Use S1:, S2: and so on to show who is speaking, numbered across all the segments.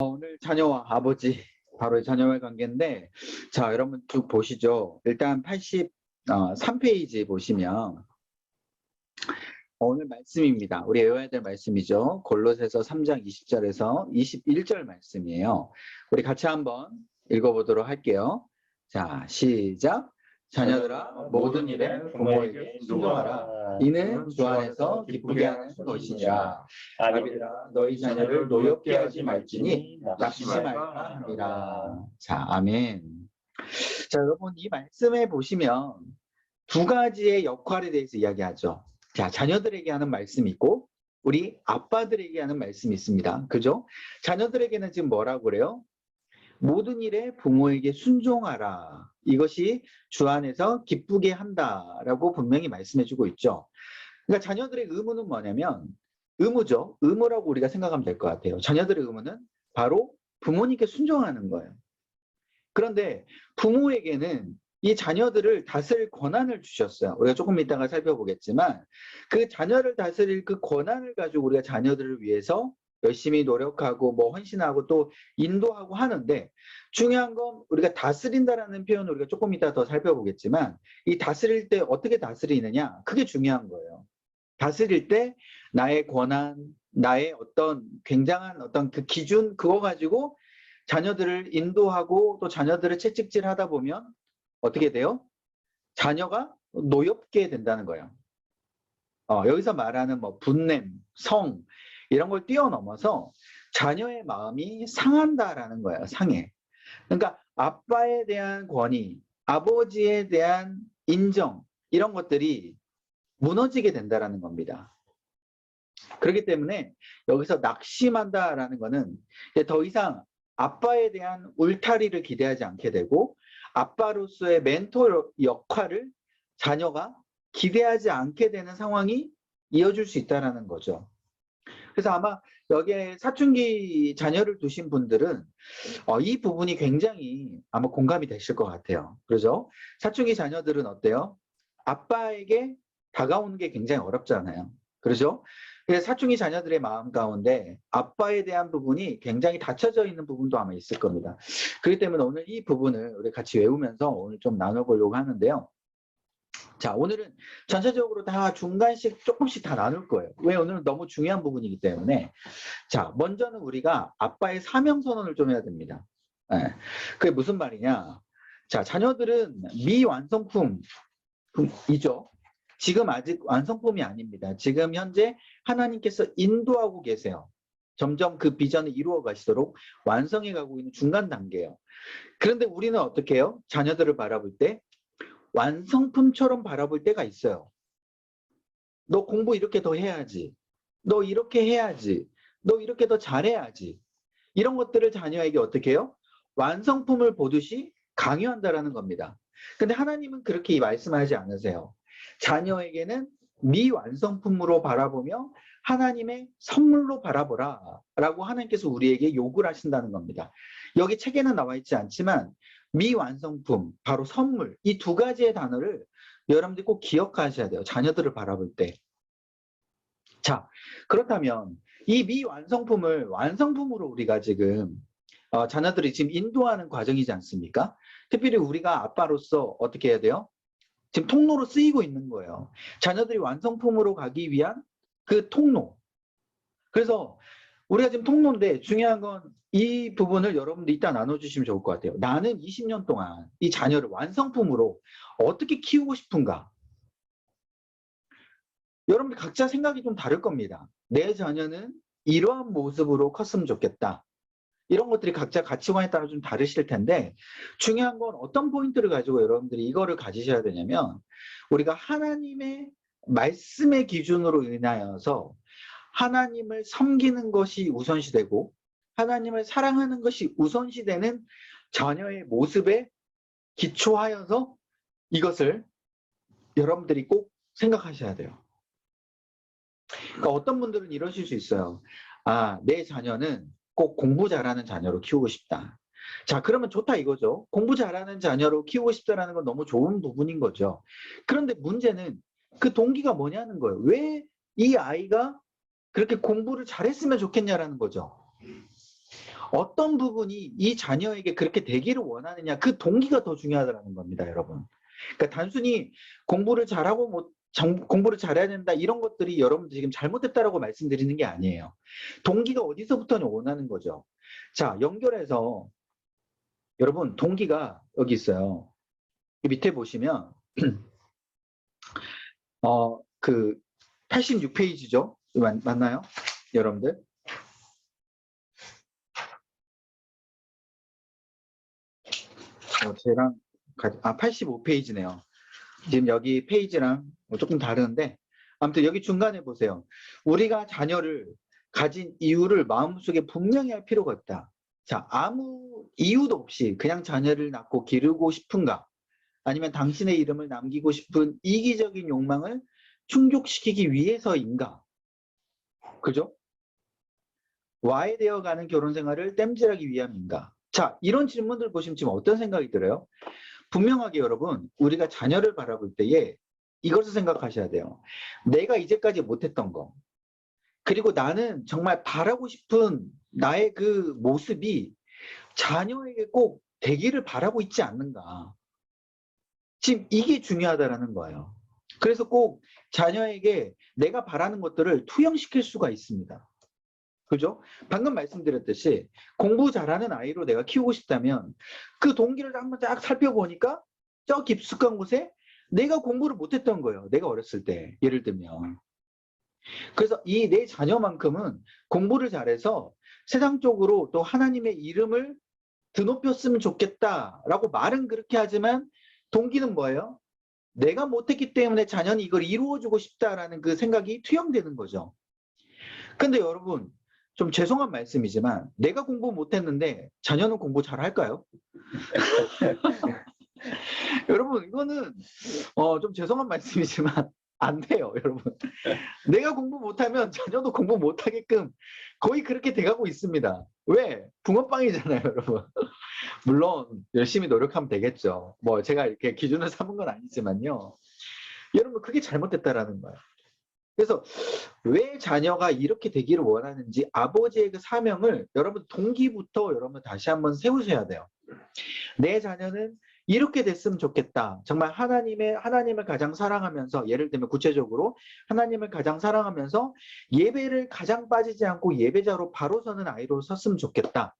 S1: 오늘 자녀와 아버지, 바로 자녀와의 관계인데, 자, 여러분 쭉 보시죠. 일단 83페이지 보시면 오늘 말씀입니다. 우리 외워야 될 말씀이죠. 골로새서 3장 20절에서 21절 말씀이에요. 우리 같이 한번 읽어보도록 할게요. 자, 시작. 자녀들아, 모든 일에 부모에게 순종하라. 이는 주 안에서 기쁘게 하는 것이니라. 아비들아, 너희 자녀를 노엽게 하지 말지니 납치 말라 하니라. 자, 아멘. 자, 여러분 이 말씀에 보시면 두 가지의 역할에 대해서 이야기하죠. 자, 자녀들에게 하는 말씀이 있고 우리 아빠들에게 하는 말씀이 있습니다. 그죠? 자녀들에게는 지금 뭐라고 그래요? 모든 일에 부모에게 순종하라. 이것이 주 안에서 기쁘게 한다라고 분명히 말씀해주고 있죠. 그러니까 자녀들의 의무는 뭐냐면 의무죠. 의무라고 우리가 생각하면 될 것 같아요. 자녀들의 의무는 바로 부모님께 순종하는 거예요. 그런데 부모에게는 이 자녀들을 다스릴 권한을 주셨어요. 우리가 조금 이따가 살펴보겠지만 그 자녀를 다스릴 그 권한을 가지고 우리가 자녀들을 위해서 열심히 노력하고 뭐 헌신하고 또 인도하고 하는데 중요한 건 우리가 다스린다라는 표현을 우리가 조금 이따 더 살펴보겠지만 이 다스릴 때 어떻게 다스리느냐 그게 중요한 거예요. 다스릴 때 나의 권한, 나의 어떤 굉장한 어떤 그 기준 그거 가지고 자녀들을 인도하고 또 자녀들을 채찍질하다 보면 어떻게 돼요? 자녀가 노엽게 된다는 거예요. 여기서 말하는 뭐 분냄, 성 이런 걸 뛰어넘어서 자녀의 마음이 상한다라는 거예요. 상해. 그러니까 아빠에 대한 권위, 아버지에 대한 인정 이런 것들이 무너지게 된다라는 겁니다. 그렇기 때문에 여기서 낙심한다라는 거는 더 이상 아빠에 대한 울타리를 기대하지 않게 되고 아빠로서의 멘토 역할을 자녀가 기대하지 않게 되는 상황이 이어질 수 있다는 거죠. 그래서 아마 여기에 사춘기 자녀를 두신 분들은 이 부분이 굉장히 아마 공감이 되실 것 같아요. 그렇죠? 사춘기 자녀들은 어때요? 아빠에게 다가오는 게 굉장히 어렵잖아요. 그렇죠? 그래서 사춘기 자녀들의 마음 가운데 아빠에 대한 부분이 굉장히 닫혀져 있는 부분도 아마 있을 겁니다. 그렇기 때문에 오늘 이 부분을 우리 같이 외우면서 오늘 좀 나눠보려고 하는데요. 자, 오늘은 전체적으로 다 중간씩 조금씩 다 나눌 거예요. 왜? 오늘은 너무 중요한 부분이기 때문에. 자, 먼저는 우리가 아빠의 사명선언을 좀 해야 됩니다. 네. 그게 무슨 말이냐. 자, 자녀들은 미완성품이죠. 지금 아직 완성품이 아닙니다. 지금 현재 하나님께서 인도하고 계세요. 점점 그 비전을 이루어 가시도록 완성해 가고 있는 중간 단계예요. 그런데 우리는 어떻게 해요? 자녀들을 바라볼 때 완성품처럼 바라볼 때가 있어요. 너 공부 이렇게 더 해야지. 너 이렇게 해야지. 너 이렇게 더 잘해야지. 이런 것들을 자녀에게 어떻게 해요? 완성품을 보듯이 강요한다라는 겁니다. 근데 하나님은 그렇게 말씀하지 않으세요. 자녀에게는 미완성품으로 바라보며 하나님의 선물로 바라보라 라고 하나님께서 우리에게 요구를 하신다는 겁니다. 여기 책에는 나와 있지 않지만 미완성품, 바로 선물, 이 두 가지의 단어를 여러분들이 꼭 기억하셔야 돼요. 자녀들을 바라볼 때. 자, 그렇다면 이 미완성품을 완성품으로 우리가 지금 자녀들이 지금 인도하는 과정이지 않습니까? 특별히 우리가 아빠로서 어떻게 해야 돼요? 지금 통로로 쓰이고 있는 거예요. 자녀들이 완성품으로 가기 위한 그 통로. 그래서 우리가 지금 통로인데 중요한 건 이 부분을 여러분들 이따 나눠주시면 좋을 것 같아요. 나는 20년 동안 이 자녀를 완성품으로 어떻게 키우고 싶은가? 여러분들 각자 생각이 좀 다를 겁니다. 내 자녀는 이러한 모습으로 컸으면 좋겠다. 이런 것들이 각자 가치관에 따라 좀 다르실 텐데 중요한 건 어떤 포인트를 가지고 여러분들이 이거를 가지셔야 되냐면 우리가 하나님의 말씀의 기준으로 인하여서 하나님을 섬기는 것이 우선시되고 하나님을 사랑하는 것이 우선시되는 자녀의 모습에 기초하여서 이것을 여러분들이 꼭 생각하셔야 돼요. 그러니까 어떤 분들은 이러실 수 있어요. 내 자녀는 꼭 공부 잘하는 자녀로 키우고 싶다. 자, 그러면 좋다 이거죠. 공부 잘하는 자녀로 키우고 싶다라는 건 너무 좋은 부분인 거죠. 그런데 문제는 그 동기가 뭐냐는 거예요. 왜 이 아이가 그렇게 공부를 잘했으면 좋겠냐라는 거죠. 어떤 부분이 이 자녀에게 그렇게 되기를 원하느냐, 그 동기가 더 중요하다는 겁니다, 여러분. 그러니까 단순히 공부를 잘하고 공부를 잘해야 된다 이런 것들이 여러분들 지금 잘못됐다라고 말씀드리는 게 아니에요. 동기가 어디서부터 원하는 거죠. 자, 연결해서 여러분 동기가 여기 있어요. 밑에 보시면 그 86페이지죠. 맞나요? 여러분들? 쟤랑 85페이지네요. 지금 여기 페이지랑 조금 다른데 아무튼 여기 중간에 보세요. 우리가 자녀를 가진 이유를 마음속에 분명히 할 필요가 있다. 자, 아무 이유도 없이 그냥 자녀를 낳고 기르고 싶은가? 아니면 당신의 이름을 남기고 싶은 이기적인 욕망을 충족시키기 위해서인가? 그죠? 와해되어가는 결혼 생활을 땜질하기 위함인가? 자, 이런 질문들 보시면 지금 어떤 생각이 들어요? 분명하게 여러분, 우리가 자녀를 바라볼 때에 이것을 생각하셔야 돼요. 내가 이제까지 못했던 거, 그리고 나는 정말 바라고 싶은 나의 그 모습이 자녀에게 꼭 되기를 바라고 있지 않는가. 지금 이게 중요하다라는 거예요. 그래서 꼭 자녀에게 내가 바라는 것들을 투영시킬 수가 있습니다. 그죠? 방금 말씀드렸듯이 공부 잘하는 아이로 내가 키우고 싶다면 그 동기를 한번 쫙 살펴보니까 저 깊숙한 곳에 내가 공부를 못했던 거예요. 내가 어렸을 때 예를 들면. 그래서 이 내 자녀만큼은 공부를 잘해서 세상적으로 또 하나님의 이름을 드높였으면 좋겠다라고 말은 그렇게 하지만 동기는 뭐예요? 내가 못했기 때문에 자녀는 이걸 이루어주고 싶다라는 그 생각이 투영되는 거죠. 근데 여러분 좀 죄송한 말씀이지만 내가 공부 못했는데 자녀는 공부 잘 할까요? 여러분 이거는 좀 죄송한 말씀이지만 안 돼요, 여러분. 내가 공부 못하면 자녀도 공부 못하게끔 거의 그렇게 돼가고 있습니다. 왜? 붕어빵이잖아요, 여러분. 물론 열심히 노력하면 되겠죠. 뭐 제가 이렇게 기준을 삼은 건 아니지만요. 여러분 그게 잘못됐다라는 거예요. 그래서 왜 자녀가 이렇게 되기를 원하는지 아버지의 그 사명을 여러분 동기부터 여러분 다시 한번 세우셔야 돼요. 내 자녀는 이렇게 됐으면 좋겠다. 정말 하나님을 가장 사랑하면서 예를 들면 구체적으로 하나님을 가장 사랑하면서 예배를 가장 빠지지 않고 예배자로 바로 서는 아이로 섰으면 좋겠다.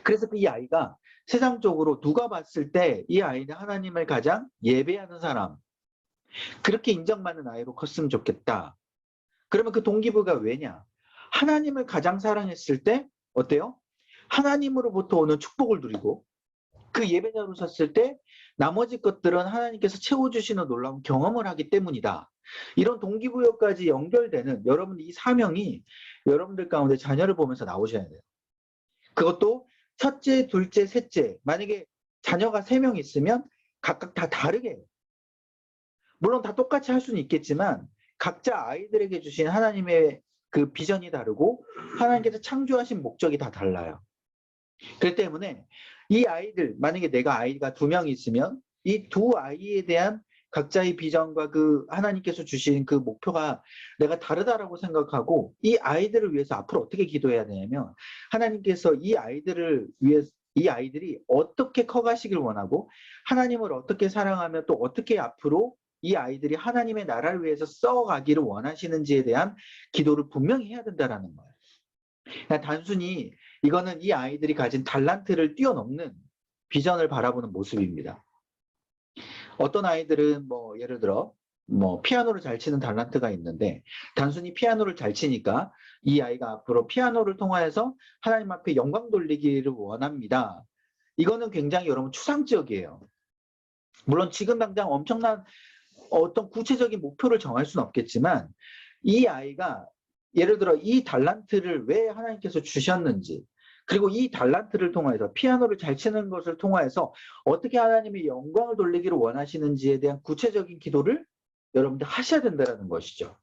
S1: 그래서 이 아이가 세상적으로 누가 봤을 때 이 아이는 하나님을 가장 예배하는 사람, 그렇게 인정받는 아이로 컸으면 좋겠다. 그러면 그 동기부가 왜냐? 하나님을 가장 사랑했을 때 어때요? 하나님으로부터 오는 축복을 누리고 그 예배자로 섰을 때 나머지 것들은 하나님께서 채워주시는 놀라운 경험을 하기 때문이다. 이런 동기부여까지 연결되는 여러분 이 사명이 여러분들 가운데 자녀를 보면서 나오셔야 돼요. 그것도 첫째, 둘째, 셋째. 만약에 자녀가 3명 있으면 각각 다 다르게 해요. 물론 다 똑같이 할 수는 있겠지만 각자 아이들에게 주신 하나님의 그 비전이 다르고 하나님께서 창조하신 목적이 다 달라요. 그렇기 때문에 이 아이들, 만약에 내가 아이가 2명 있으면 이 2아이에 대한 각자의 비전과 그 하나님께서 주신 그 목표가 내가 다르다라고 생각하고 이 아이들을 위해서 앞으로 어떻게 기도해야 되냐면 하나님께서 이 아이들을 위해서 이 아이들이 어떻게 커가시길 원하고 하나님을 어떻게 사랑하며 또 어떻게 앞으로 이 아이들이 하나님의 나라를 위해서 써가기를 원하시는지에 대한 기도를 분명히 해야 된다는 거예요. 그냥 단순히 이거는 이 아이들이 가진 달란트를 뛰어넘는 비전을 바라보는 모습입니다. 어떤 아이들은 뭐 예를 들어 뭐 피아노를 잘 치는 달란트가 있는데 단순히 피아노를 잘 치니까 이 아이가 앞으로 피아노를 통하여서 하나님 앞에 영광 돌리기를 원합니다. 이거는 굉장히 여러분 추상적이에요. 물론 지금 당장 엄청난 어떤 구체적인 목표를 정할 수는 없겠지만 이 아이가 예를 들어 이 달란트를 왜 하나님께서 주셨는지 그리고 이 달란트를 통해서 피아노를 잘 치는 것을 통해서 어떻게 하나님의 영광을 돌리기를 원하시는지에 대한 구체적인 기도를 여러분들 하셔야 된다는 것이죠.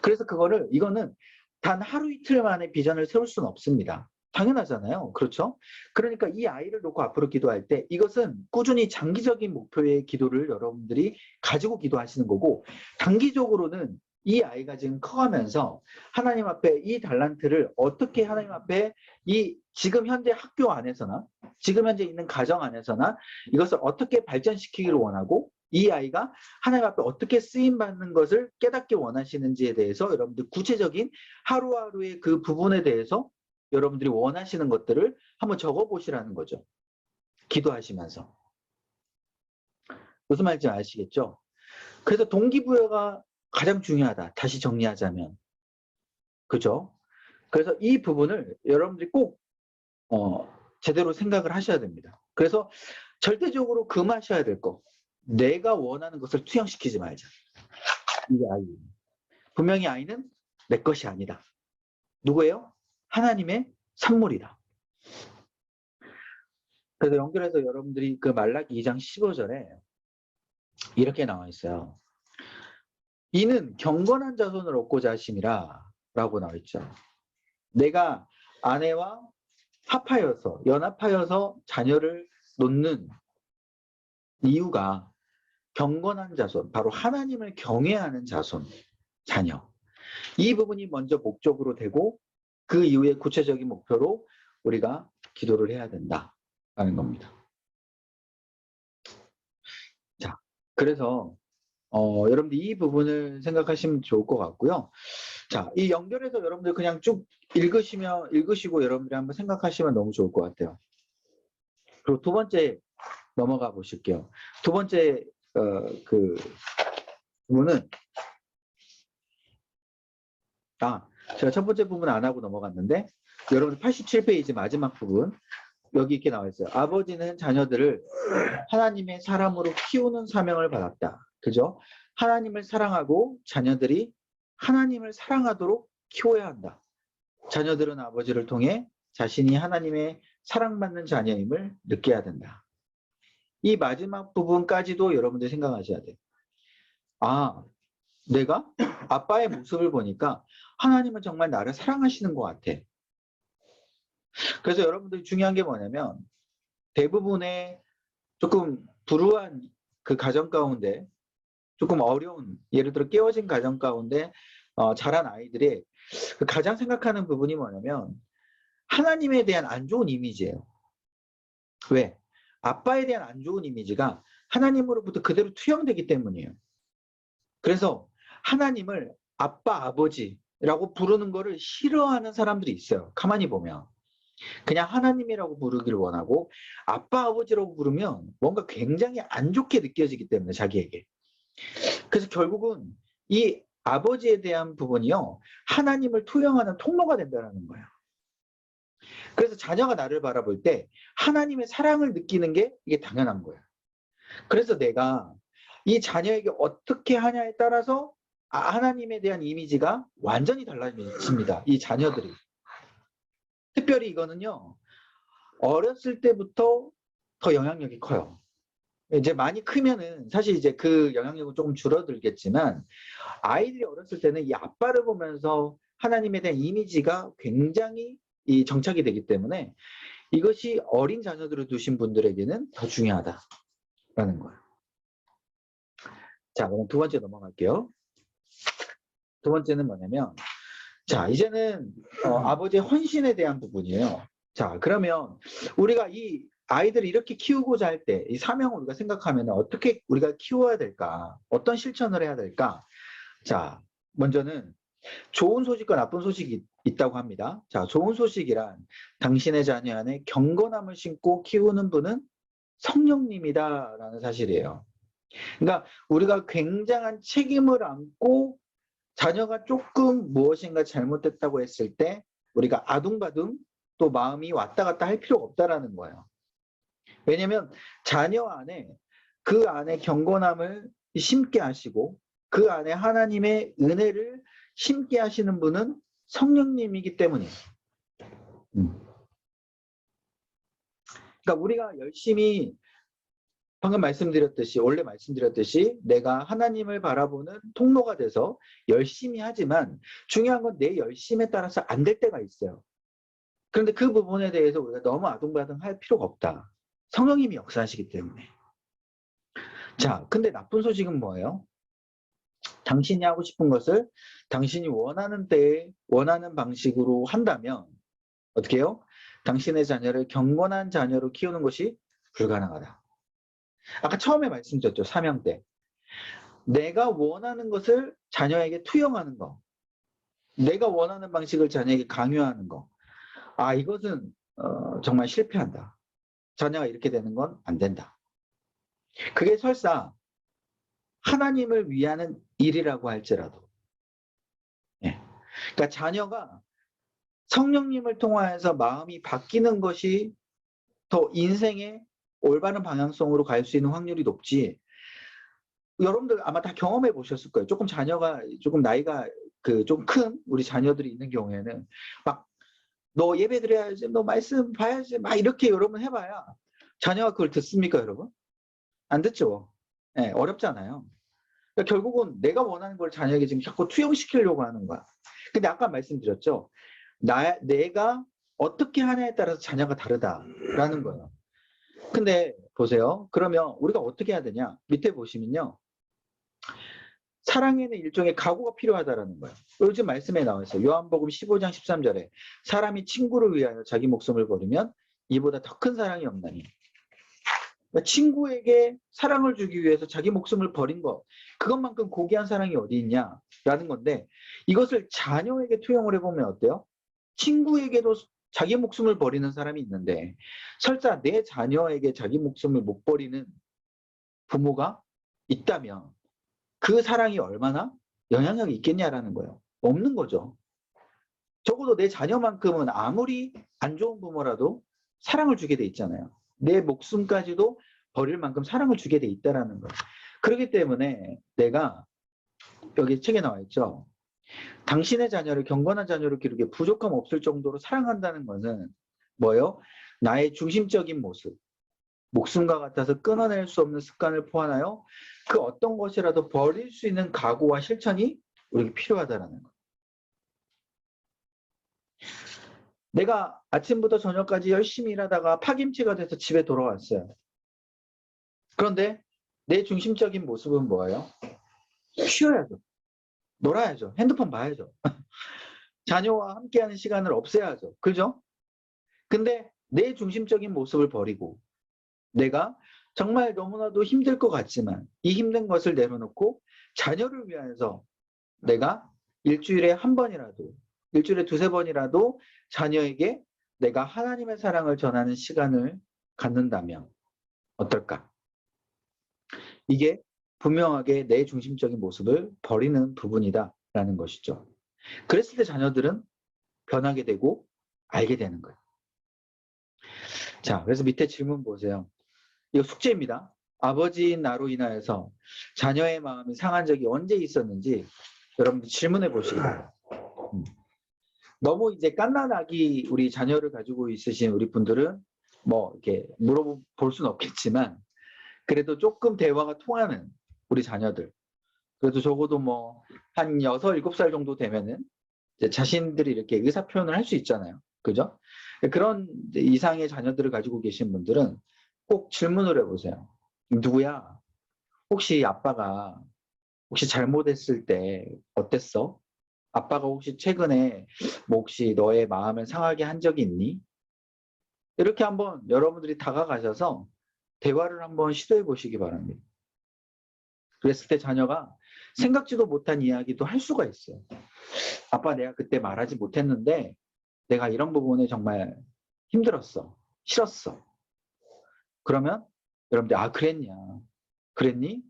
S1: 그래서 이거는 단 하루 이틀 만에 비전을 세울 수는 없습니다. 당연하잖아요. 그렇죠? 그러니까 이 아이를 놓고 앞으로 기도할 때 이것은 꾸준히 장기적인 목표의 기도를 여러분들이 가지고 기도하시는 거고 단기적으로는 이 아이가 지금 커가면서 하나님 앞에 이 달란트를 어떻게 하나님 앞에 이 지금 현재 학교 안에서나 지금 현재 있는 가정 안에서나 이것을 어떻게 발전시키기를 원하고 이 아이가 하나님 앞에 어떻게 쓰임받는 것을 깨닫기 원하시는지에 대해서 여러분들 구체적인 하루하루의 그 부분에 대해서 여러분들이 원하시는 것들을 한번 적어보시라는 거죠. 기도하시면서. 무슨 말인지 아시겠죠? 그래서 동기부여가 가장 중요하다. 다시 정리하자면. 그죠? 그래서 이 부분을 여러분들이 꼭 제대로 생각을 하셔야 됩니다. 그래서 절대적으로 금하셔야 될 거. 내가 원하는 것을 투영시키지 말자. 이 아이. 분명히 아이는 내 것이 아니다. 누구예요? 하나님의 산물이다. 그래서 연결해서 여러분들이 그 말라기 2장 15절에 이렇게 나와 있어요. 이는 경건한 자손을 얻고자 하심이라 라고 나와 있죠. 내가 아내와 합하여서 연합하여서 자녀를 놓는 이유가 경건한 자손, 바로 하나님을 경외하는 자손, 자녀. 이 부분이 먼저 목적으로 되고 그 이후에 구체적인 목표로 우리가 기도를 해야 된다라는 겁니다. 자, 그래서 여러분들 이 부분을 생각하시면 좋을 것 같고요. 자, 이 연결해서 여러분들 그냥 쭉 읽으시고 여러분들이 한번 생각하시면 너무 좋을 것 같아요. 그리고 두 번째 넘어가 보실게요. 두 번째 그 부분은 제가 첫 번째 부분 안 하고 넘어갔는데 여러분들 87페이지 마지막 부분 여기 이렇게 나와 있어요. 아버지는 자녀들을 하나님의 사람으로 키우는 사명을 받았다. 그죠? 하나님을 사랑하고 자녀들이 하나님을 사랑하도록 키워야 한다. 자녀들은 아버지를 통해 자신이 하나님의 사랑받는 자녀임을 느껴야 된다. 이 마지막 부분까지도 여러분들 생각하셔야 돼요. 내가 아빠의 모습을 보니까 하나님은 정말 나를 사랑하시는 것 같아. 그래서 여러분들 중요한 게 뭐냐면 대부분의 조금 불우한 그 가정 가운데 조금 어려운, 예를 들어 깨어진 가정 가운데 자란 아이들이 그 가장 생각하는 부분이 뭐냐면 하나님에 대한 안 좋은 이미지예요. 왜? 아빠에 대한 안 좋은 이미지가 하나님으로부터 그대로 투영되기 때문이에요. 그래서 하나님을 아빠, 아버지라고 부르는 거를 싫어하는 사람들이 있어요. 가만히 보면. 그냥 하나님이라고 부르기를 원하고 아빠, 아버지라고 부르면 뭔가 굉장히 안 좋게 느껴지기 때문에 자기에게. 그래서 결국은 이 아버지에 대한 부분이요. 하나님을 투영하는 통로가 된다는 거예요. 그래서 자녀가 나를 바라볼 때 하나님의 사랑을 느끼는 게 이게 당연한 거예요. 그래서 내가 이 자녀에게 어떻게 하냐에 따라서 하나님에 대한 이미지가 완전히 달라집니다. 이 자녀들이. 특별히 이거는요. 어렸을 때부터 더 영향력이 커요. 이제 많이 크면은 사실 이제 그 영향력은 조금 줄어들겠지만 아이들이 어렸을 때는 이 아빠를 보면서 하나님에 대한 이미지가 굉장히 정착이 되기 때문에 이것이 어린 자녀들을 두신 분들에게는 더 중요하다라는 거예요. 자, 그럼 두 번째 넘어갈게요. 두 번째는 뭐냐면 자, 이제는 아버지의 헌신에 대한 부분이에요. 자, 그러면 우리가 이 아이들을 이렇게 키우고자 할 때 이 사명을 우리가 생각하면 어떻게 우리가 키워야 될까? 어떤 실천을 해야 될까? 자, 먼저는 좋은 소식과 나쁜 소식이 있다고 합니다. 자, 좋은 소식이란 당신의 자녀 안에 경건함을 심고 키우는 분은 성령님이다라는 사실이에요. 그러니까 우리가 굉장한 책임을 안고 자녀가 조금 무엇인가 잘못됐다고 했을 때 우리가 아둥바둥 또 마음이 왔다 갔다 할 필요가 없다라는 거예요. 왜냐하면 자녀 안에 그 안에 경건함을 심게 하시고 그 안에 하나님의 은혜를 심게 하시는 분은 성령님이기 때문이에요. 그러니까 우리가 열심히 방금 말씀드렸듯이 원래 말씀드렸듯이 내가 하나님을 바라보는 통로가 돼서 열심히 하지만 중요한 건 내 열심에 따라서 안 될 때가 있어요. 그런데 그 부분에 대해서 우리가 너무 아둥바둥 할 필요가 없다. 성령님이 역사하시기 때문에. 자, 근데 나쁜 소식은 뭐예요? 당신이 하고 싶은 것을 당신이 원하는 때에 원하는 방식으로 한다면 어떻게 해요? 당신의 자녀를 경건한 자녀로 키우는 것이 불가능하다. 아까 처음에 말씀드렸죠. 사명 때. 내가 원하는 것을 자녀에게 투영하는 거. 내가 원하는 방식을 자녀에게 강요하는 거. 아, 이것은 정말 실패한다. 자녀가 이렇게 되는 건 안 된다. 그게 설사 하나님을 위하는 일이라고 할지라도. 예. 그러니까 자녀가 성령님을 통하여서 마음이 바뀌는 것이 더 인생의 올바른 방향성으로 갈 수 있는 확률이 높지. 여러분들 아마 다 경험해 보셨을 거예요. 조금 자녀가 조금 나이가 좀 큰 우리 자녀들이 있는 경우에는 막 너 예배 드려야지, 너 말씀 봐야지, 막 이렇게 여러분 해봐야 자녀가 그걸 듣습니까, 여러분? 안 듣죠. 네, 어렵잖아요. 그러니까 결국은 내가 원하는 걸 자녀에게 지금 자꾸 투영시키려고 하는 거야. 근데 아까 말씀드렸죠. 내가 어떻게 하냐에 따라서 자녀가 다르다라는 거예요. 근데 보세요. 그러면 우리가 어떻게 해야 되냐? 밑에 보시면요. 사랑에는 일종의 각오가 필요하다라는 거예요. 요즘 말씀에 나와 있어요. 요한복음 15장 13절에 사람이 친구를 위하여 자기 목숨을 버리면 이보다 더 큰 사랑이 없나니. 그러니까 친구에게 사랑을 주기 위해서 자기 목숨을 버린 것, 그것만큼 고귀한 사랑이 어디 있냐라는 건데 이것을 자녀에게 투영을 해보면 어때요? 친구에게도 자기 목숨을 버리는 사람이 있는데 설사 내 자녀에게 자기 목숨을 못 버리는 부모가 있다면 그 사랑이 얼마나 영향력이 있겠냐라는 거예요. 없는 거죠. 적어도 내 자녀만큼은 아무리 안 좋은 부모라도 사랑을 주게 돼 있잖아요. 내 목숨까지도 버릴 만큼 사랑을 주게 돼 있다라는 거예요. 그렇기 때문에 내가 여기 책에 나와 있죠. 당신의 자녀를 경건한 자녀로 기르기에 부족함 없을 정도로 사랑한다는 것은 뭐예요? 나의 중심적인 모습, 목숨과 같아서 끊어낼 수 없는 습관을 포함하여 그 어떤 것이라도 버릴 수 있는 각오와 실천이 우리에게 필요하다는 거예요. 내가 아침부터 저녁까지 열심히 일하다가 파김치가 돼서 집에 돌아왔어요. 그런데 내 중심적인 모습은 뭐예요? 쉬어야죠. 놀아야죠. 핸드폰 봐야죠. 자녀와 함께하는 시간을 없애야죠. 그죠? 근데 내 중심적인 모습을 버리고 내가 정말 너무나도 힘들 것 같지만 이 힘든 것을 내려놓고 자녀를 위해서 내가 일주일에 한 번이라도, 일주일에 두세 번이라도 자녀에게 내가 하나님의 사랑을 전하는 시간을 갖는다면 어떨까? 이게 분명하게 내 중심적인 모습을 버리는 부분이다라는 것이죠. 그랬을 때 자녀들은 변하게 되고 알게 되는 거예요. 자, 그래서 밑에 질문 보세요. 이거 숙제입니다. 아버지인 나로 인하여서 자녀의 마음이 상한 적이 언제 있었는지 여러분들 질문해 보시기 바랍니다. 너무 이제 갓난아기 우리 자녀를 가지고 있으신 우리 분들은 뭐 이렇게 물어볼 수는 없겠지만 그래도 조금 대화가 통하는 우리 자녀들, 그래도 적어도 뭐 한 6, 7살 정도 되면은 이제 자신들이 이렇게 의사 표현을 할 수 있잖아요. 그죠? 그런 이상의 자녀들을 가지고 계신 분들은 꼭 질문을 해보세요. 누구야? 혹시 아빠가 혹시 잘못했을 때 어땠어? 아빠가 혹시 최근에 뭐 혹시 너의 마음을 상하게 한 적이 있니? 이렇게 한번 여러분들이 다가가셔서 대화를 한번 시도해 보시기 바랍니다. 그랬을 때 자녀가 생각지도 못한 이야기도 할 수가 있어요. 아빠 내가 그때 말하지 못했는데 내가 이런 부분에 정말 힘들었어. 싫었어. 그러면 여러분들 그랬냐? 그랬니?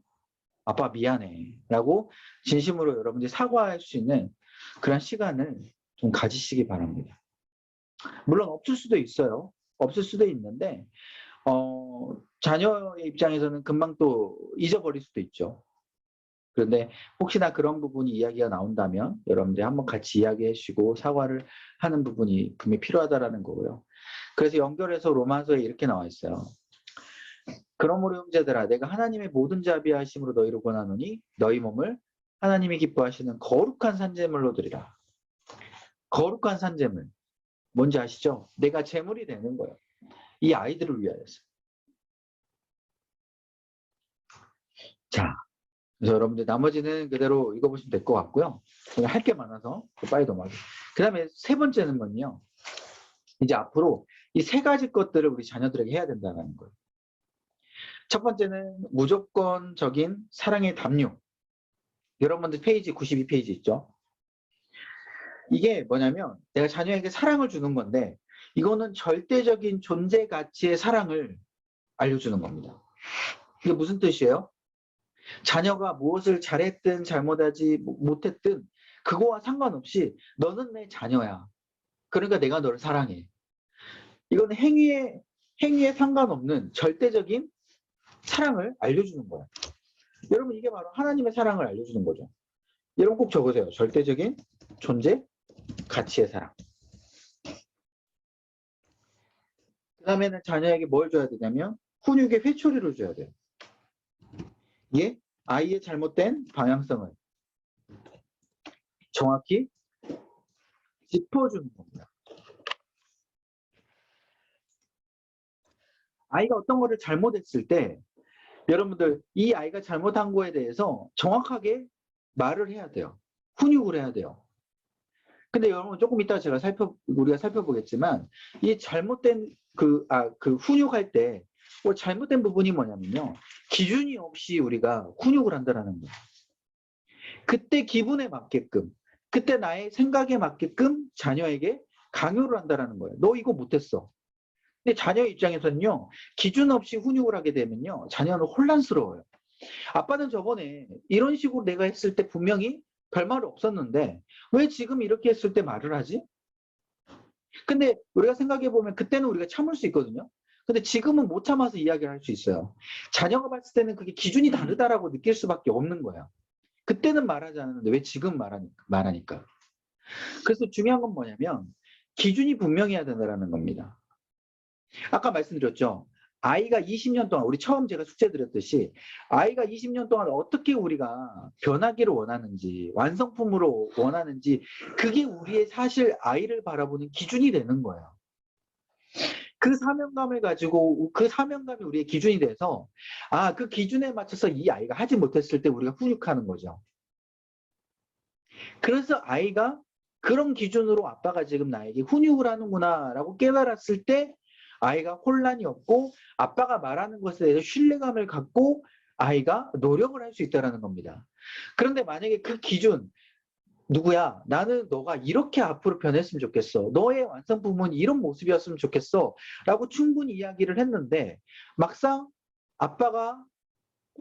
S1: 아빠 미안해. 라고 진심으로 여러분들이 사과할 수 있는 그런 시간을 좀 가지시기 바랍니다. 물론 없을 수도 있어요. 없을 수도 있는데 자녀의 입장에서는 금방 또 잊어버릴 수도 있죠. 그런데 혹시나 그런 부분이 이야기가 나온다면 여러분들이 한번 같이 이야기해 주시고 사과를 하는 부분이 분명히 필요하다라는 거고요. 그래서 연결해서 로마서에 이렇게 나와 있어요. 그러므로 형제들아 내가 하나님의 모든 자비하심으로 너희를 권하노니 너희 몸을 하나님이 기뻐하시는 거룩한 산제물로 드리라. 거룩한 산제물. 뭔지 아시죠? 내가 제물이 되는 거예요. 이 아이들을 위하여서. 자, 그래서 여러분들 나머지는 그대로 읽어보시면 될 것 같고요. 할 게 많아서 빨리 넘어가요. 그 다음에 세 번째는 건요. 이제 앞으로 이 세 가지 것들을 우리 자녀들에게 해야 된다는 거예요. 첫 번째는 무조건적인 사랑의 담요. 여러분들 페이지 92페이지 있죠? 이게 뭐냐면 내가 자녀에게 사랑을 주는 건데 이거는 절대적인 존재 가치의 사랑을 알려주는 겁니다. 이게 무슨 뜻이에요? 자녀가 무엇을 잘했든 잘못하지 못했든 그거와 상관없이 너는 내 자녀야. 그러니까 내가 너를 사랑해. 이건 행위에 상관없는 절대적인 사랑을 알려주는 거야. 여러분 이게 바로 하나님의 사랑을 알려주는 거죠. 여러분 꼭 적으세요. 절대적인 존재 가치의 사랑. 그 다음에는 자녀에게 뭘 줘야 되냐면 훈육의 회초리를 줘야 돼요. 이게 아이의 잘못된 방향성을 정확히 짚어주는 겁니다. 아이가 어떤 거를 잘못했을 때 여러분들 이 아이가 잘못한 거에 대해서 정확하게 말을 해야 돼요. 훈육을 해야 돼요. 근데 여러분 조금 이따 제가 우리가 살펴보겠지만 이 잘못된 그 훈육할 때 잘못된 부분이 뭐냐면요. 기준이 없이 우리가 훈육을 한다는 거예요. 그때 기분에 맞게끔 그때 나의 생각에 맞게끔 자녀에게 강요를 한다는 거예요. 너 이거 못했어. 근데 자녀 입장에서는요. 기준 없이 훈육을 하게 되면요. 자녀는 혼란스러워요. 아빠는 저번에 이런 식으로 내가 했을 때 분명히 별말 없었는데 왜 지금 이렇게 했을 때 말을 하지? 근데 우리가 생각해보면 그때는 우리가 참을 수 있거든요. 근데 지금은 못 참아서 이야기를 할 수 있어요. 자녀가 봤을 때는 그게 기준이 다르다라고 느낄 수밖에 없는 거예요. 그때는 말하지 않았는데 왜 지금 말하니까. 그래서 중요한 건 뭐냐면 기준이 분명해야 된다는 겁니다. 아까 말씀드렸죠. 아이가 20년 동안 우리 처음 제가 숙제 드렸듯이 아이가 20년 동안 어떻게 우리가 변하기를 원하는지 완성품으로 원하는지 그게 우리의 사실 아이를 바라보는 기준이 되는 거예요. 그 사명감을 가지고 그 사명감이 우리의 기준이 돼서 그 기준에 맞춰서 이 아이가 하지 못했을 때 우리가 훈육하는 거죠. 그래서 아이가 그런 기준으로 아빠가 지금 나에게 훈육을 하는구나 라고 깨달았을 때 아이가 혼란이 없고 아빠가 말하는 것에 대해서 신뢰감을 갖고 아이가 노력을 할 수 있다는 겁니다. 그런데 만약에 그 기준 누구야? 나는 너가 이렇게 앞으로 변했으면 좋겠어. 너의 완성품은 이런 모습이었으면 좋겠어. 라고 충분히 이야기를 했는데 막상 아빠가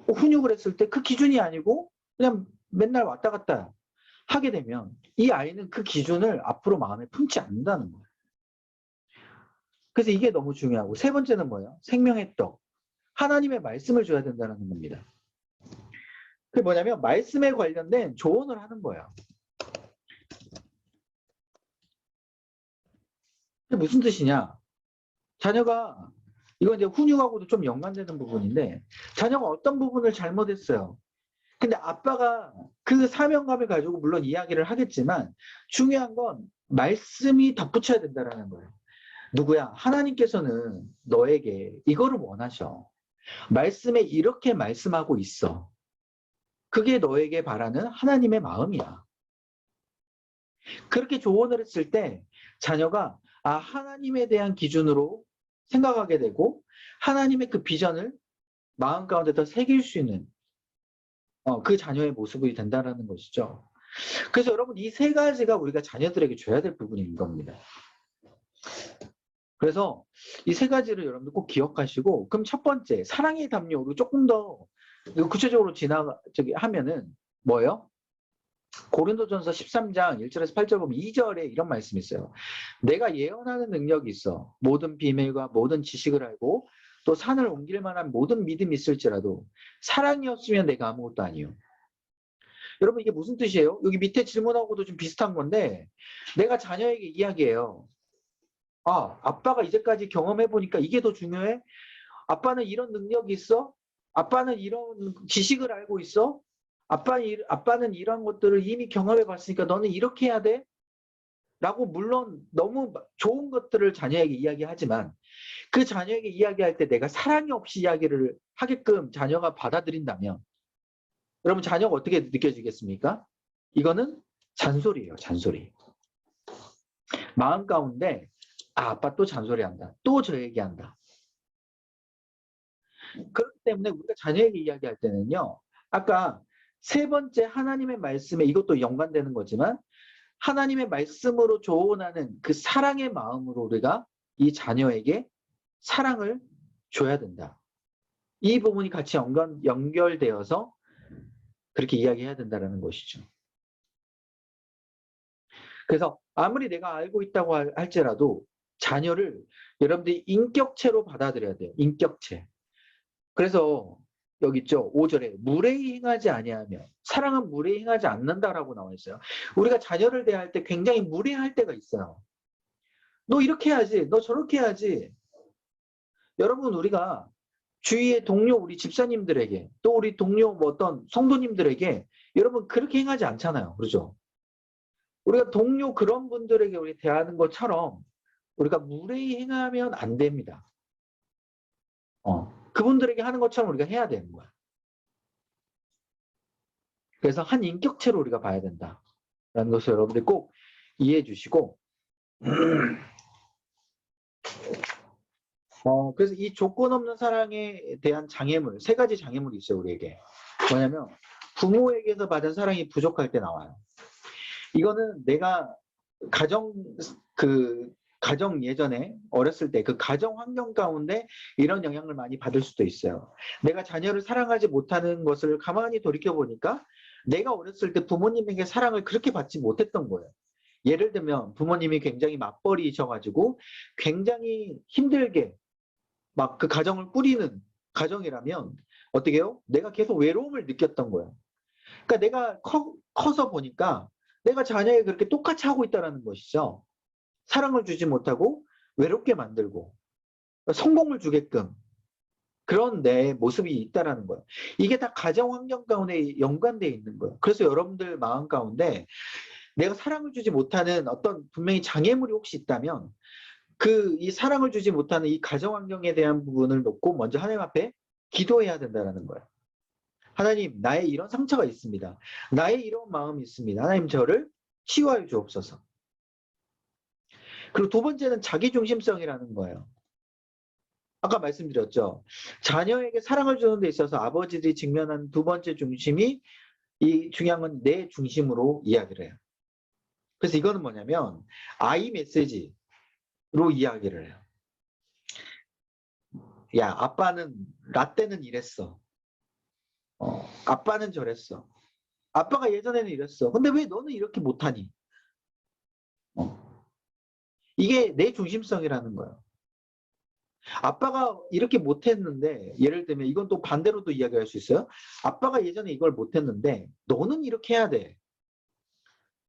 S1: 훈육을 했을 때 그 기준이 아니고 그냥 맨날 왔다 갔다 하게 되면 이 아이는 그 기준을 앞으로 마음에 품지 않는다는 거예요. 그래서 이게 너무 중요하고 세 번째는 뭐예요? 생명의 떡. 하나님의 말씀을 줘야 된다는 겁니다. 그게 뭐냐면 말씀에 관련된 조언을 하는 거예요. 그게 무슨 뜻이냐? 자녀가 이건 이제 훈육하고도 좀 연관되는 부분인데 자녀가 어떤 부분을 잘못했어요. 근데 아빠가 그 사명감을 가지고 물론 이야기를 하겠지만 중요한 건 말씀이 덧붙여야 된다는 거예요. 누구야? 하나님께서는 너에게 이거를 원하셔. 말씀에 이렇게 말씀하고 있어. 그게 너에게 바라는 하나님의 마음이야. 그렇게 조언을 했을 때 자녀가 하나님에 대한 기준으로 생각하게 되고 하나님의 그 비전을 마음 가운데 더 새길 수 있는 그 자녀의 모습이 된다는 것이죠. 그래서 여러분 이 세 가지가 우리가 자녀들에게 줘야 될 부분인 겁니다. 그래서 이 세 가지를 여러분들 꼭 기억하시고 그럼 첫 번째 사랑의 담요로 조금 더 구체적으로 하면은 뭐예요? 고린도전서 13장 1절에서 8절 보면 2절에 이런 말씀이 있어요. 내가 예언하는 능력이 있어. 모든 비밀과 모든 지식을 알고 또 산을 옮길 만한 모든 믿음이 있을지라도 사랑이 없으면 내가 아무것도 아니요. 여러분 이게 무슨 뜻이에요? 여기 밑에 질문하고도 좀 비슷한 건데 내가 자녀에게 이야기해요. 아빠가 이제까지 경험해보니까 이게 더 중요해? 아빠는 이런 능력이 있어? 아빠는 이런 지식을 알고 있어? 아빠는 이런 것들을 이미 경험해봤으니까 너는 이렇게 해야 돼? 라고 물론 너무 좋은 것들을 자녀에게 이야기하지만 그 자녀에게 이야기할 때 내가 사랑이 없이 이야기를 하게끔 자녀가 받아들인다면 여러분 자녀가 어떻게 느껴지겠습니까? 이거는 잔소리예요. 잔소리. 마음 가운데 아빠 또 잔소리한다. 또 저 얘기한다. 그렇기 때문에 우리가 자녀에게 이야기할 때는요. 아까 세 번째 하나님의 말씀에 이것도 연관되는 거지만 하나님의 말씀으로 조언하는 그 사랑의 마음으로 우리가 이 자녀에게 사랑을 줘야 된다. 이 부분이 같이 연결되어서 그렇게 이야기해야 된다는 것이죠. 그래서 아무리 내가 알고 있다고 할지라도 자녀를 여러분들이 인격체로 받아들여야 돼요. 인격체. 그래서 여기 있죠. 5절에 무례히 행하지 아니하며 사랑은 무례히 행하지 않는다라고 나와 있어요. 우리가 자녀를 대할 때 굉장히 무례할 때가 있어요. 너 이렇게 해야지. 너 저렇게 해야지. 여러분 우리가 주위의 동료 우리 집사님들에게 또 우리 동료 뭐 어떤 성도님들에게 여러분 그렇게 행하지 않잖아요. 그렇죠? 우리가 동료 그런 분들에게 우리 대하는 것처럼 우리가 무례히 행하면 안 됩니다. 그분들에게 하는 것처럼 우리가 해야 되는 거야. 그래서 한 인격체로 우리가 봐야 된다라는 것을 여러분들 꼭 이해해 주시고 그래서 이 조건 없는 사랑에 대한 장애물, 세 가지 장애물이 있어요, 우리에게. 뭐냐면 부모에게서 받은 사랑이 부족할 때 나와요. 이거는 내가 가정 예전에 어렸을 때 그 가정 환경 가운데 이런 영향을 많이 받을 수도 있어요. 내가 자녀를 사랑하지 못하는 것을 가만히 돌이켜 보니까 내가 어렸을 때 부모님에게 사랑을 그렇게 받지 못했던 거예요. 예를 들면 부모님이 굉장히 맞벌이셔가지고 굉장히 힘들게 막 그 가정을 꾸리는 가정이라면 어떻게 해요? 내가 계속 외로움을 느꼈던 거예요. 그러니까 내가 커서 보니까 내가 자녀에게 그렇게 똑같이 하고 있다는 것이죠. 사랑을 주지 못하고 외롭게 만들고 성공을 주게끔 그런 내 모습이 있다는 거예요. 이게 다 가정 환경 가운데 연관되어 있는 거예요. 그래서 여러분들 마음 가운데 내가 사랑을 주지 못하는 어떤 분명히 장애물이 혹시 있다면 이 사랑을 주지 못하는 이 가정 환경에 대한 부분을 놓고 먼저 하나님 앞에 기도해야 된다는 거예요. 하나님, 나의 이런 상처가 있습니다. 나의 이런 마음이 있습니다. 하나님, 저를 치유하여 주옵소서. 그리고 두 번째는 자기중심성이라는 거예요. 아까 말씀드렸죠. 자녀에게 사랑을 주는 데 있어서 아버지들이 직면한 두 번째 중심이 이 중요한 건 내 중심으로 이야기를 해요. 그래서 이거는 뭐냐면 아이 메시지로 이야기를 해요. 야, 아빠는 라떼는 이랬어. 아빠는 저랬어. 아빠가 예전에는 이랬어. 근데 왜 너는 이렇게 못하니? 이게 내 중심성이라는 거예요. 아빠가 이렇게 못했는데 예를 들면 이건 또 반대로도 이야기할 수 있어요. 아빠가 예전에 이걸 못했는데 너는 이렇게 해야 돼.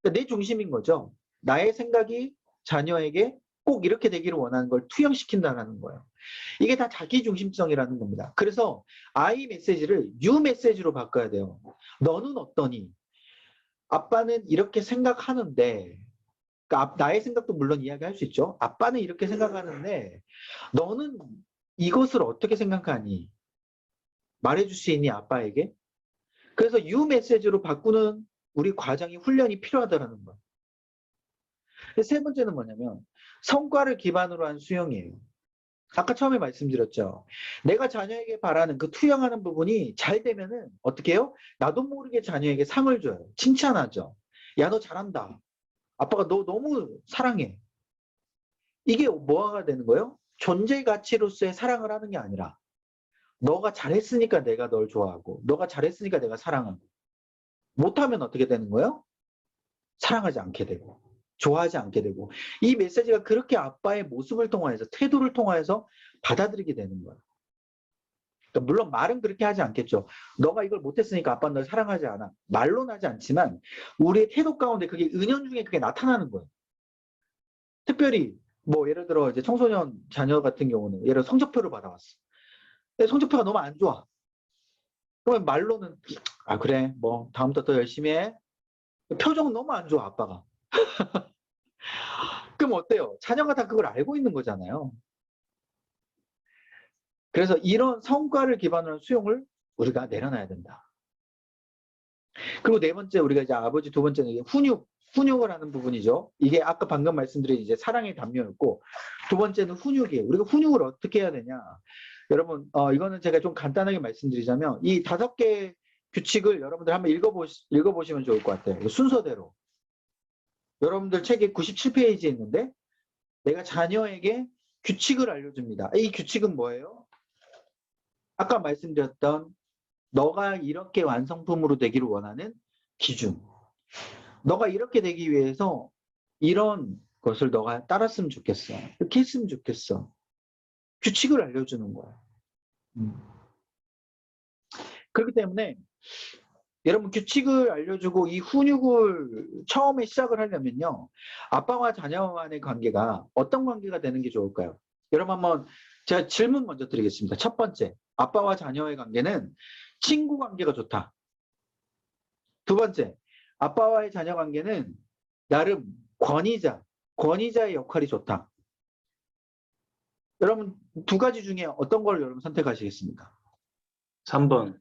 S1: 그러니까 내 중심인 거죠. 나의 생각이 자녀에게 꼭 이렇게 되기를 원하는 걸 투영시킨다는 거예요. 이게 다 자기중심성이라는 겁니다. 그래서 I 메시지를 You 메시지로 바꿔야 돼요. 너는 어떠니? 아빠는 이렇게 생각하는데 그러니까 나의 생각도 물론 이야기할 수 있죠. 아빠는 이렇게 생각하는데 너는 이것을 어떻게 생각하니? 말해줄 수 있니 아빠에게? 그래서 You 메시지로 바꾸는 우리 과정이 훈련이 필요하다는 거예요. 세 번째는 뭐냐면 성과를 기반으로 한 수용이에요. 아까 처음에 말씀드렸죠. 내가 자녀에게 바라는 그 투영하는 부분이 잘 되면은 어떻게 해요? 나도 모르게 자녀에게 상을 줘요. 칭찬하죠. 야, 너 잘한다. 아빠가 너 너무 사랑해. 이게 뭐가 되는 거예요? 존재 가치로서의 사랑을 하는 게 아니라 너가 잘했으니까 내가 널 좋아하고 너가 잘했으니까 내가 사랑하고 못하면 어떻게 되는 거예요? 사랑하지 않게 되고 좋아하지 않게 되고 이 메시지가 그렇게 아빠의 모습을 통해서 태도를 통해서 받아들이게 되는 거예요. 그러니까 물론 말은 그렇게 하지 않겠죠. 너가 이걸 못했으니까 아빠는 널 사랑하지 않아. 말로는 하지 않지만 우리의 태도 가운데 그게 은연중에 그게 나타나는 거예요. 특별히 뭐 예를 들어 이제 청소년 자녀 같은 경우는 예를 들어 성적표를 받아왔어. 근데 성적표가 너무 안 좋아. 그러면 말로는 아 그래 뭐 다음부터 더 열심히 해. 표정은 너무 안 좋아 아빠가. 그럼 어때요? 자녀가 다 그걸 알고 있는 거잖아요. 그래서 이런 성과를 기반으로 한 수용을 우리가 내려놔야 된다. 그리고 네 번째, 우리가 이제 아버지 두 번째는 이게 훈육을 하는 부분이죠. 이게 아까 방금 말씀드린 이제 사랑의 담요였고, 두 번째는 훈육이에요. 우리가 훈육을 어떻게 해야 되냐? 여러분, 이거는 제가 좀 간단하게 말씀드리자면, 이 5개 규칙을 여러분들 한번 읽어보시면 좋을 것 같아요. 순서대로. 여러분들 책에 97페이지에 있는데, 내가 자녀에게 규칙을 알려줍니다. 이 규칙은 뭐예요? 아까 말씀드렸던 너가 이렇게 완성품으로 되기를 원하는 기준. 너가 이렇게 되기 위해서 이런 것을 너가 따랐으면 좋겠어. 이렇게 했으면 좋겠어. 규칙을 알려주는 거야. 그렇기 때문에 여러분 규칙을 알려주고 이 훈육을 처음에 시작을 하려면요. 아빠와 자녀 간의 관계가 어떤 관계가 되는 게 좋을까요? 여러분 한번 제가 질문 먼저 드리겠습니다. 첫 번째, 아빠와 자녀의 관계는 친구 관계가 좋다. 두 번째, 아빠와의 자녀 관계는 나름 권위자의 역할이 좋다. 여러분 두 가지 중에 어떤 걸 여러분 선택하시겠습니까?
S2: 3번.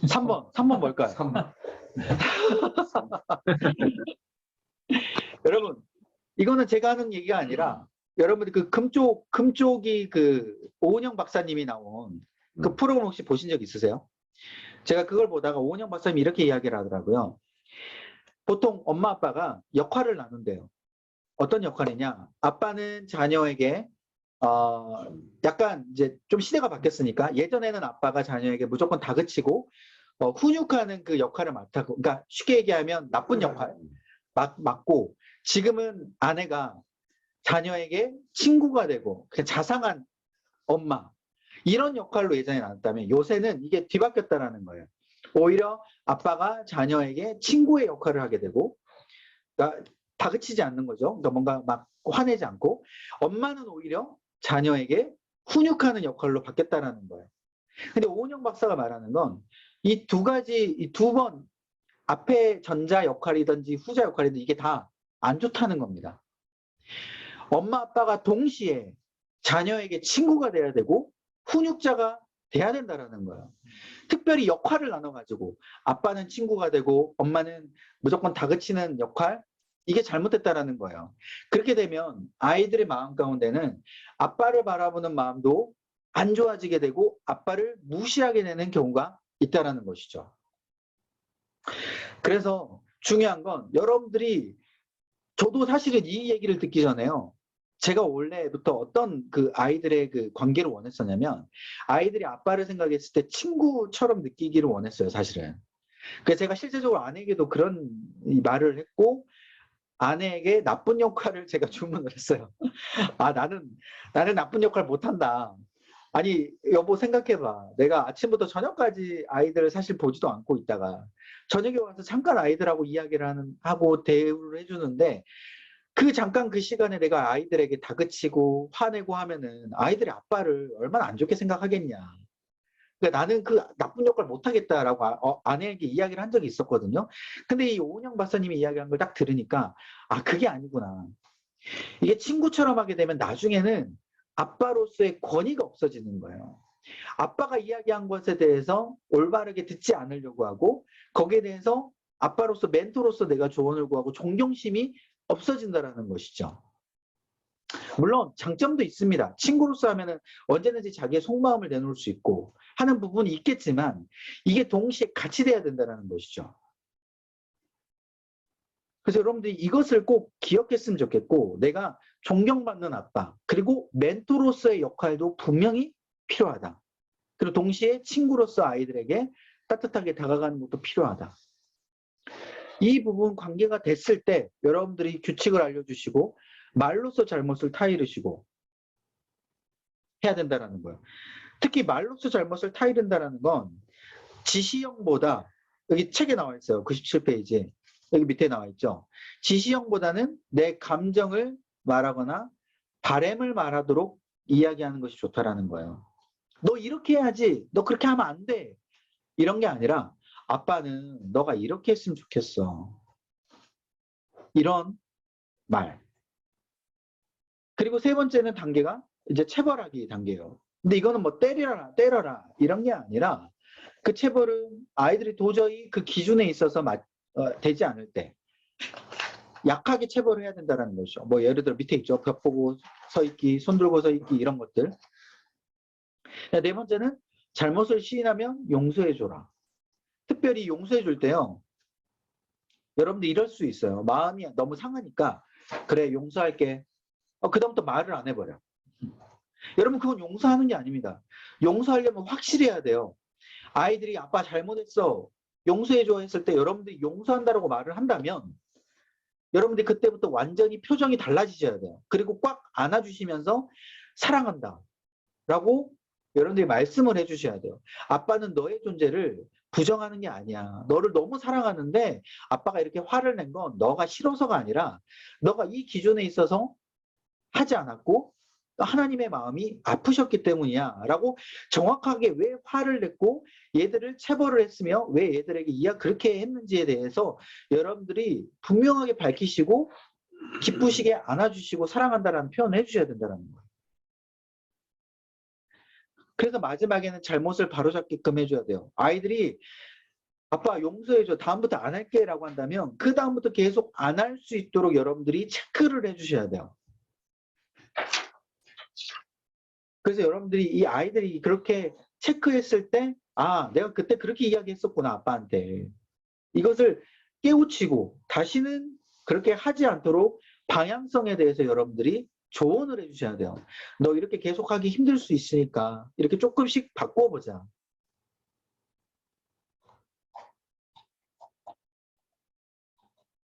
S1: 3번 뭘까요?
S2: 3번.
S1: 여러분 이거는 제가 하는 얘기가 아니라 여러분들 그 금쪽이 그 오은영 박사님이 나온 그 프로그램 혹시 보신 적 있으세요? 제가 그걸 보다가 오은영 박사님이 이렇게 이야기를 하더라고요. 보통 엄마 아빠가 역할을 나눈대요. 어떤 역할이냐? 아빠는 자녀에게 약간 이제 좀 시대가 바뀌었으니까 예전에는 아빠가 자녀에게 무조건 다그치고 훈육하는 그 역할을 맡았고, 그러니까 쉽게 얘기하면 나쁜 역할 맡고, 지금은 아내가 자녀에게 친구가 되고 그냥 자상한 엄마 이런 역할로 예전에 나왔다면 요새는 이게 뒤바뀌었다라는 거예요. 오히려 아빠가 자녀에게 친구의 역할을 하게 되고, 그러니까 다그치지 않는 거죠. 그러니까 뭔가 막 화내지 않고, 엄마는 오히려 자녀에게 훈육하는 역할로 바뀌었다라는 거예요. 근데 오은영 박사가 말하는 건 이 두 가지, 이 두 번 앞에 전자 역할이든지 후자 역할이든지 이게 다 안 좋다는 겁니다. 엄마 아빠가 동시에 자녀에게 친구가 돼야 되고 훈육자가 돼야 된다라는 거예요. 특별히 역할을 나눠가지고 아빠는 친구가 되고 엄마는 무조건 다그치는 역할, 이게 잘못됐다라는 거예요. 그렇게 되면 아이들의 마음 가운데는 아빠를 바라보는 마음도 안 좋아지게 되고 아빠를 무시하게 되는 경우가 있다라는 것이죠. 그래서 중요한 건 여러분들이, 저도 사실은 이 얘기를 듣기 전에요. 제가 원래부터 어떤 그 아이들의 그 관계를 원했었냐면 아이들이 아빠를 생각했을 때 친구처럼 느끼기를 원했어요, 사실은. 그래서 제가 실제적으로 아내에게도 그런 말을 했고 아내에게 나쁜 역할을 제가 주문을 했어요. 나는 나쁜 역할 못한다. 아니 여보 생각해봐. 내가 아침부터 저녁까지 아이들을 사실 보지도 않고 있다가 저녁에 와서 잠깐 아이들하고 이야기를 하고 대우를 해주는데 그 잠깐 그 시간에 내가 아이들에게 다그치고 화내고 하면은 아이들이 아빠를 얼마나 안 좋게 생각하겠냐. 그러니까 나는 그 나쁜 역할 못하겠다라고 아내에게 이야기를 한 적이 있었거든요. 근데 이 오은영 박사님이 이야기한 걸 딱 들으니까 그게 아니구나. 이게 친구처럼 하게 되면 나중에는 아빠로서의 권위가 없어지는 거예요. 아빠가 이야기한 것에 대해서 올바르게 듣지 않으려고 하고 거기에 대해서 아빠로서 멘토로서 내가 조언을 구하고 존경심이 없어진다라는 것이죠. 물론 장점도 있습니다. 친구로서 하면은 언제든지 자기의 속마음을 내놓을 수 있고 하는 부분이 있겠지만 이게 동시에 같이 돼야 된다는 것이죠. 그래서 여러분들이 이것을 꼭 기억했으면 좋겠고, 내가 존경받는 아빠 그리고 멘토로서의 역할도 분명히 필요하다. 그리고 동시에 친구로서 아이들에게 따뜻하게 다가가는 것도 필요하다. 이 부분 관계가 됐을 때 여러분들이 규칙을 알려주시고 말로써 잘못을 타이르시고 해야 된다는 거예요. 특히 말로써 잘못을 타이른다는 건 지시형보다, 여기 책에 나와 있어요. 97페이지에 여기 밑에 나와 있죠. 지시형보다는 내 감정을 말하거나 바램을 말하도록 이야기하는 것이 좋다라는 거예요. 너 이렇게 해야지, 너 그렇게 하면 안 돼, 이런 게 아니라 아빠는 너가 이렇게 했으면 좋겠어, 이런 말. 그리고 세 번째는 단계가 이제 체벌하기 단계예요. 근데 이거는 뭐 때려라 이런 게 아니라 그 체벌은 아이들이 도저히 그 기준에 있어서 되지 않을 때 약하게 체벌을 해야 된다는 거죠. 뭐 예를 들어 밑에 있죠. 벽 보고 서 있기, 손 들고 서 있기 이런 것들. 네 번째는 잘못을 시인하면 용서해줘라. 특별히 용서해줄 때요. 여러분들 이럴 수 있어요. 마음이 너무 상하니까 그래 용서할게. 그다음부터 말을 안 해버려. 여러분 그건 용서하는 게 아닙니다. 용서하려면 확실해야 돼요. 아이들이 아빠 잘못했어. 용서해줘 했을 때 여러분들이 용서한다라고 말을 한다면 여러분들이 그때부터 완전히 표정이 달라지셔야 돼요. 그리고 꽉 안아주시면서 사랑한다 라고 여러분들이 말씀을 해주셔야 돼요. 아빠는 너의 존재를 부정하는 게 아니야. 너를 너무 사랑하는데 아빠가 이렇게 화를 낸 건 너가 싫어서가 아니라 너가 이 기준에 있어서 하지 않았고 하나님의 마음이 아프셨기 때문이야 라고 정확하게 왜 화를 냈고 얘들을 체벌을 했으며 왜 얘들에게 그렇게 했는지에 대해서 여러분들이 분명하게 밝히시고 기쁘시게 안아주시고 사랑한다라는 표현을 해주셔야 된다는 거예요. 그래서 마지막에는 잘못을 바로잡게끔 해줘야 돼요. 아이들이 아빠 용서해줘 다음부터 안 할게 라고 한다면 그 다음부터 계속 안 할 수 있도록 여러분들이 체크를 해주셔야 돼요. 그래서 여러분들이 이 아이들이 그렇게 체크했을 때 내가 그때 그렇게 이야기했었구나 아빠한테. 이것을 깨우치고 다시는 그렇게 하지 않도록 방향성에 대해서 여러분들이 조언을 해주셔야 돼요. 너 이렇게 계속하기 힘들 수 있으니까 이렇게 조금씩 바꿔보자.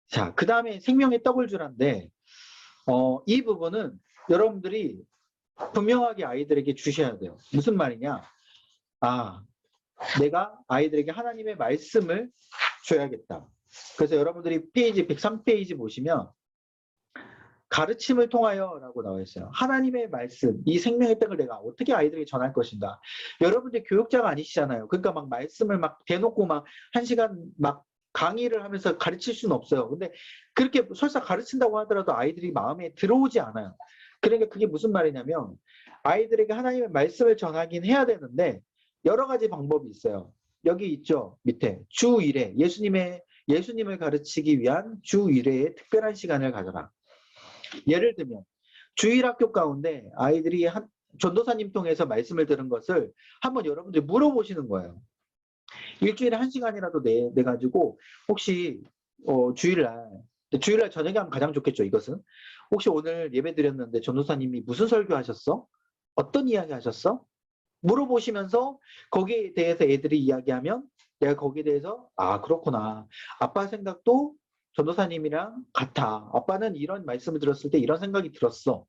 S1: 자, 그 다음에 생명의 떡을 주란데 이 부분은 여러분들이 분명하게 아이들에게 주셔야 돼요. 무슨 말이냐? 내가 아이들에게 하나님의 말씀을 줘야겠다. 그래서 여러분들이 페이지 103페이지 보시면 가르침을 통하여 라고 나와 있어요. 하나님의 말씀, 이 생명의 떡을 내가 어떻게 아이들에게 전할 것인가. 여러분들 교육자가 아니시잖아요. 그러니까 막 말씀을 막 대놓고 막 1시간 막 강의를 하면서 가르칠 수는 없어요. 근데 그렇게 설사 가르친다고 하더라도 아이들이 마음에 들어오지 않아요. 그러니까 그게 무슨 말이냐면 아이들에게 하나님의 말씀을 전하긴 해야 되는데 여러 가지 방법이 있어요. 여기 있죠. 밑에 주 1회 예수님을 가르치기 위한 주 1회의 특별한 시간을 가져라. 예를 들면 주일학교 가운데 아이들이 전도사님 통해서 말씀을 들은 것을 한번 여러분들이 물어보시는 거예요. 일주일에 1시간이라도 내가지고 혹시 주일날 저녁에 하면 가장 좋겠죠. 이것은 혹시 오늘 예배 드렸는데 전도사님이 무슨 설교하셨어? 어떤 이야기 하셨어? 물어보시면서 거기에 대해서 애들이 이야기하면 내가 거기에 대해서 그렇구나. 아빠 생각도 전도사님이랑 같아. 아빠는 이런 말씀을 들었을 때 이런 생각이 들었어.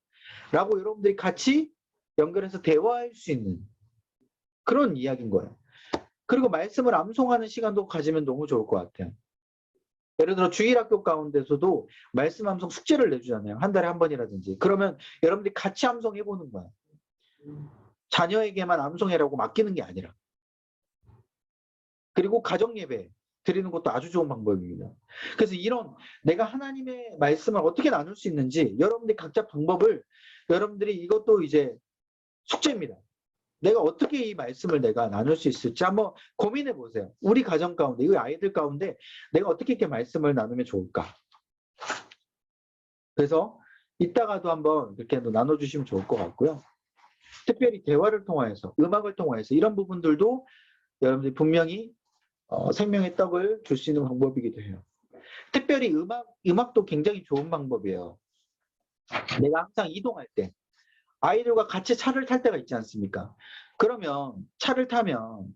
S1: 라고 여러분들이 같이 연결해서 대화할 수 있는 그런 이야기인 거예요. 그리고 말씀을 암송하는 시간도 가지면 너무 좋을 것 같아요. 예를 들어 주일학교 가운데서도 말씀 암송 숙제를 내주잖아요. 한 달에 한 번이라든지. 그러면 여러분들이 같이 암송해보는 거예요. 자녀에게만 암송해라고 맡기는 게 아니라. 그리고 가정예배 드리는 것도 아주 좋은 방법입니다. 그래서 이런 내가 하나님의 말씀을 어떻게 나눌 수 있는지 여러분들이 각자 방법을 여러분들이 이것도 이제 숙제입니다. 내가 어떻게 이 말씀을 내가 나눌 수 있을지 한번 고민해 보세요. 우리 가정 가운데, 이 아이들 가운데 내가 어떻게 이렇게 말씀을 나누면 좋을까? 그래서 이따가도 한번 이렇게 나눠주시면 좋을 것 같고요. 특별히 대화를 통해서, 음악을 통해서 이런 부분들도 여러분들이 분명히 생명의 떡을 줄 수 있는 방법이기도 해요. 특별히 음악도 굉장히 좋은 방법이에요. 내가 항상 이동할 때 아이들과 같이 차를 탈 때가 있지 않습니까? 그러면 차를 타면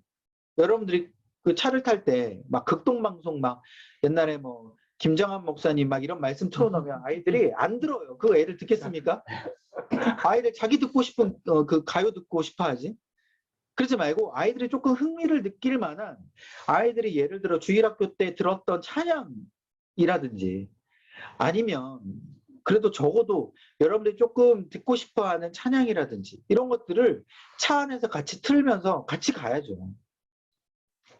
S1: 여러분들이 그 차를 탈 때 막 극동방송 막 옛날에 뭐 김정한 목사님 막 이런 말씀 틀어놓으면 아이들이 안 들어요. 그 애들 듣겠습니까? 아이들 자기 듣고 싶은 그 가요 듣고 싶어 하지. 그러지 말고 아이들이 조금 흥미를 느낄 만한 아이들이 예를 들어 주일학교 때 들었던 찬양이라든지 아니면 그래도 적어도 여러분들이 조금 듣고 싶어하는 찬양이라든지 이런 것들을 차 안에서 같이 틀면서 같이 가야죠.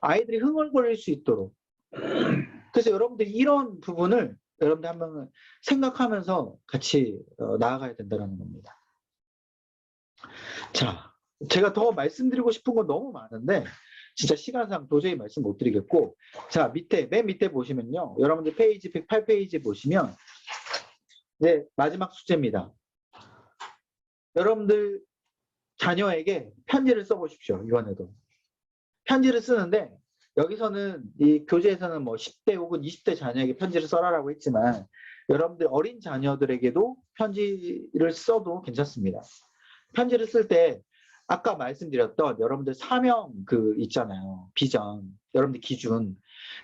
S1: 아이들이 흥얼거릴 수 있도록. 그래서 여러분들이 이런 부분을 여러분들 한번 생각하면서 같이 나아가야 된다는 겁니다. 자, 제가 더 말씀드리고 싶은 건 너무 많은데 진짜 시간상 도저히 말씀 못 드리겠고, 자, 맨 밑에 보시면요. 여러분들 페이지 108페이지 보시면, 네, 마지막 숙제입니다. 여러분들 자녀에게 편지를 써보십시오. 이번에도. 편지를 쓰는데, 여기서는 이 교재에서는 뭐 10대 혹은 20대 자녀에게 편지를 써라라고 했지만, 여러분들 어린 자녀들에게도 편지를 써도 괜찮습니다. 편지를 쓸 때 아까 말씀드렸던 여러분들 사명 있잖아요. 비전, 여러분들 기준.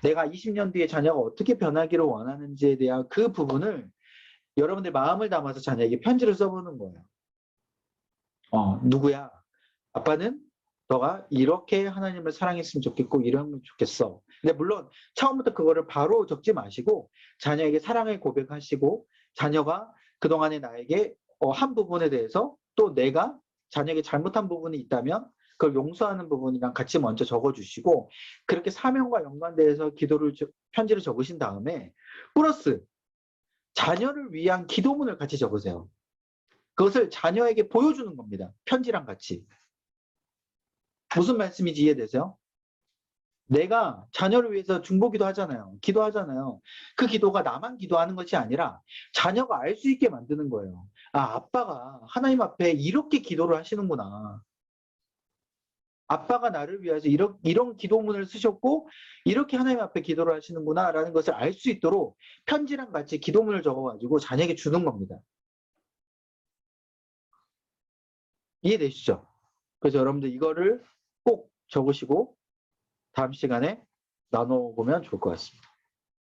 S1: 내가 20년 뒤에 자녀가 어떻게 변하기를 원하는지에 대한 그 부분을 여러분들 마음을 담아서 자녀에게 편지를 써보는 거예요. 누구야? 아빠는 너가 이렇게 하나님을 사랑했으면 좋겠고 이러면 좋겠어. 근데 물론 처음부터 그거를 바로 적지 마시고 자녀에게 사랑을 고백하시고 자녀가 그동안에 나에게 한 부분에 대해서 또 내가 자녀에게 잘못한 부분이 있다면 그걸 용서하는 부분이랑 같이 먼저 적어주시고 그렇게 사명과 연관돼서 편지를 적으신 다음에 플러스 자녀를 위한 기도문을 같이 적으세요. 그것을 자녀에게 보여주는 겁니다. 편지랑 같이. 무슨 말씀인지 이해되세요? 내가 자녀를 위해서 중보기도 하잖아요. 기도하잖아요. 그 기도가 나만 기도하는 것이 아니라 자녀가 알 수 있게 만드는 거예요. 아, 아빠가 하나님 앞에 이렇게 기도를 하시는구나. 아빠가 나를 위해서 이런 기도문을 쓰셨고 이렇게 하나님 앞에 기도를 하시는구나 라는 것을 알 수 있도록 편지랑 같이 기도문을 적어가지고 자녀에게 주는 겁니다. 이해되시죠? 그래서 여러분들 이거를 꼭 적으시고 다음 시간에 나눠보면 좋을 것 같습니다.